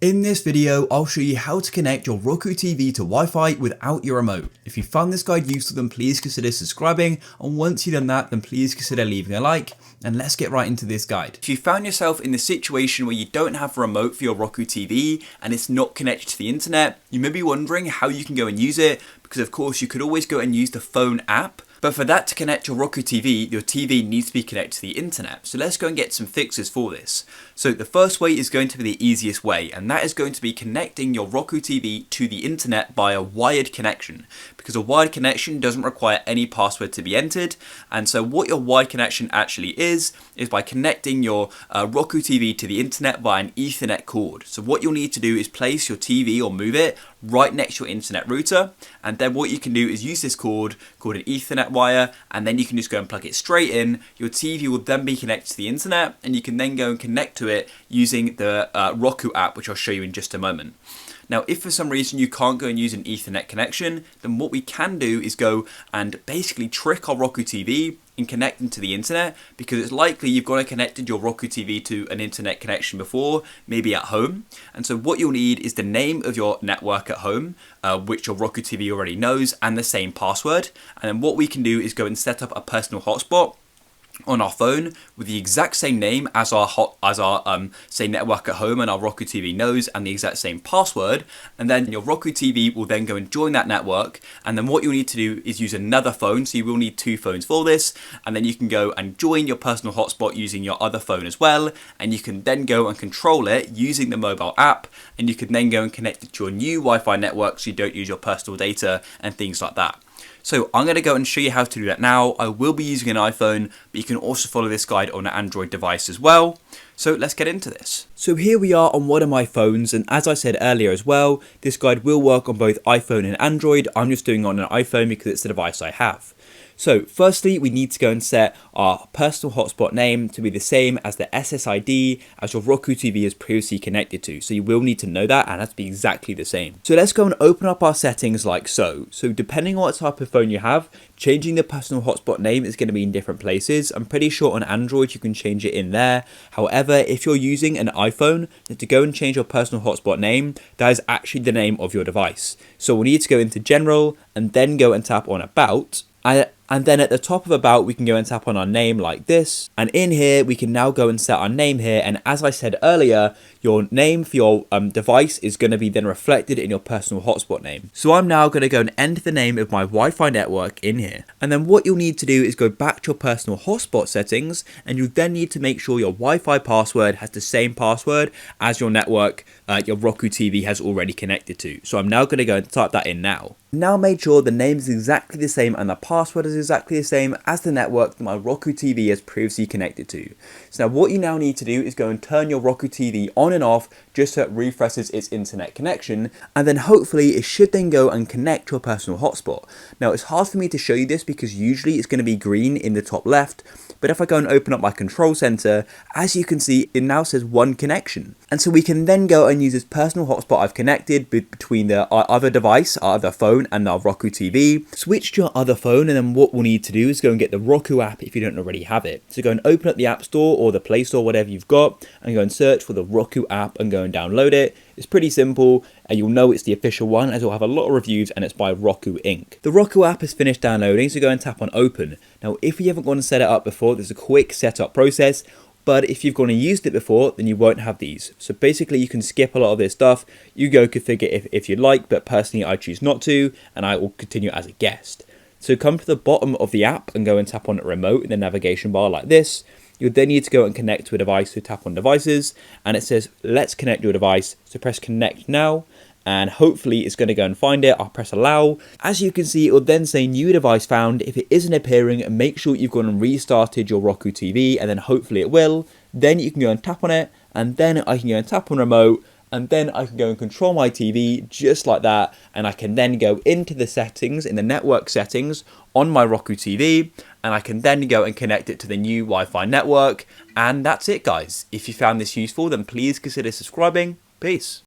In this video, I'll show you how to connect your Roku TV to Wi-Fi without your remote. If you found this guide useful, then please consider subscribing, and once you've done that, then please consider leaving a like, and let's get right into this guide. If you found yourself in the situation where you don't have a remote for your Roku TV and it's not connected to the internet, you may be wondering how you can go and use it, because of course you could always go and use the phone app. But for that to connect your Roku TV, your TV needs to be connected to the internet. So let's go and get some fixes for this. So the first way is going to be the easiest way, and that is going to be connecting your Roku TV to the internet via wired connection, because a wired connection doesn't require any password to be entered. And so what your wired connection actually is by connecting your Roku TV to the internet via an Ethernet cord. So what you'll need to do is place your TV or move it right next to your internet router, and then what you can do is use this cord called an Ethernet wire, and then you can just go and plug it straight in. Your TV will then be connected to the internet, and you can then go and connect to it using the Roku app, which I'll show you in just a moment. Now, if for some reason you can't go and use an Ethernet connection, then what we can do is go and basically trick our Roku TV and connect them to the internet, because it's likely you've got to connected your Roku TV to an internet connection before, maybe at home. And so what you'll need is the name of your network at home, which your Roku TV already knows, and the same password. And then what we can do is go and set up a personal hotspot on our phone with the exact same name as our say network at home and our Roku TV knows, and the exact same password. And then your Roku TV will then go and join that network, and then what you'll need to do is use another phone. So you will need two phones for this, and then you can go and join your personal hotspot using your other phone as well, and you can then go and control it using the mobile app, and you can then go and connect it to your new Wi-Fi network so you don't use your personal data and things like that. So I'm going to go and show you how to do that now. I will be using an iPhone, but you can also follow this guide on an Android device as well. So let's get into this. So here we are on one of my phones, and as I said earlier as well, this guide will work on both iPhone and Android. I'm just doing it on an iPhone because it's the device I have. So firstly, we need to go and set our personal hotspot name to be the same as the SSID as your Roku TV is previously connected to. So you will need to know that, and it has to be exactly the same. So let's go and open up our settings like so. So depending on what type of phone you have, changing the personal hotspot name is going to be in different places. I'm pretty sure on Android you can change it in there. However, if you're using an iPhone, then to go and change your personal hotspot name, that is actually the name of your device. So we'll need to go into General and then go and tap on About. And then at the top of About, we can go and tap on our name like this. And in here, we can now go and set our name here. And as I said earlier, your name for your device is going to be then reflected in your personal hotspot name. So I'm now going to go and enter the name of my Wi-Fi network in here. And then what you'll need to do is go back to your personal hotspot settings, and you then need to make sure your Wi-Fi password has the same password as your network your Roku TV has already connected to. So I'm now going to go and type that in now. Now make sure the name is exactly the same and the password is exactly the same as the network that my Roku TV has previously connected to. So now what you now need to do is go and turn your Roku TV on and off just so it refreshes its internet connection, and then hopefully it should then go and connect to a personal hotspot. Now it's hard for me to show you this because usually it's going to be green in the top left, but if I go and open up my control center, as you can see, it now says one connection. And so we can then go and use this personal hotspot I've connected between our other device, our other phone, and our Roku TV. Switch to your other phone, and then what we'll need to do is go and get the Roku app if you don't already have it. So go and open up the App Store or the Play Store, whatever you've got, and go and search for the Roku app and go and download it. It's pretty simple, and you'll know it's the official one as it'll have a lot of reviews, and it's by Roku Inc. The Roku app has finished downloading, so go and tap on Open. Now, if you haven't gone and set it up before, there's a quick setup process. But if you've gone and used it before, then you won't have these. So basically you can skip a lot of this stuff. You go configure if you'd like, but personally I choose not to, and I will continue as a guest. So come to the bottom of the app and go and tap on Remote in the navigation bar like this. You'll then need to go and connect to a device, so tap on Devices, and it says let's connect your device. So press Connect now, and hopefully it's going to go and find it. I'll press Allow. As you can see, it will then say New Device Found. If it isn't appearing, make sure you've gone and restarted your Roku TV, and then hopefully it will. Then you can go and tap on it, and then I can go and tap on Remote, and then I can go and control my TV just like that, and I can then go into the settings, in the network settings on my Roku TV, and I can then go and connect it to the new Wi-Fi network. And that's it, guys. If you found this useful, then please consider subscribing. Peace.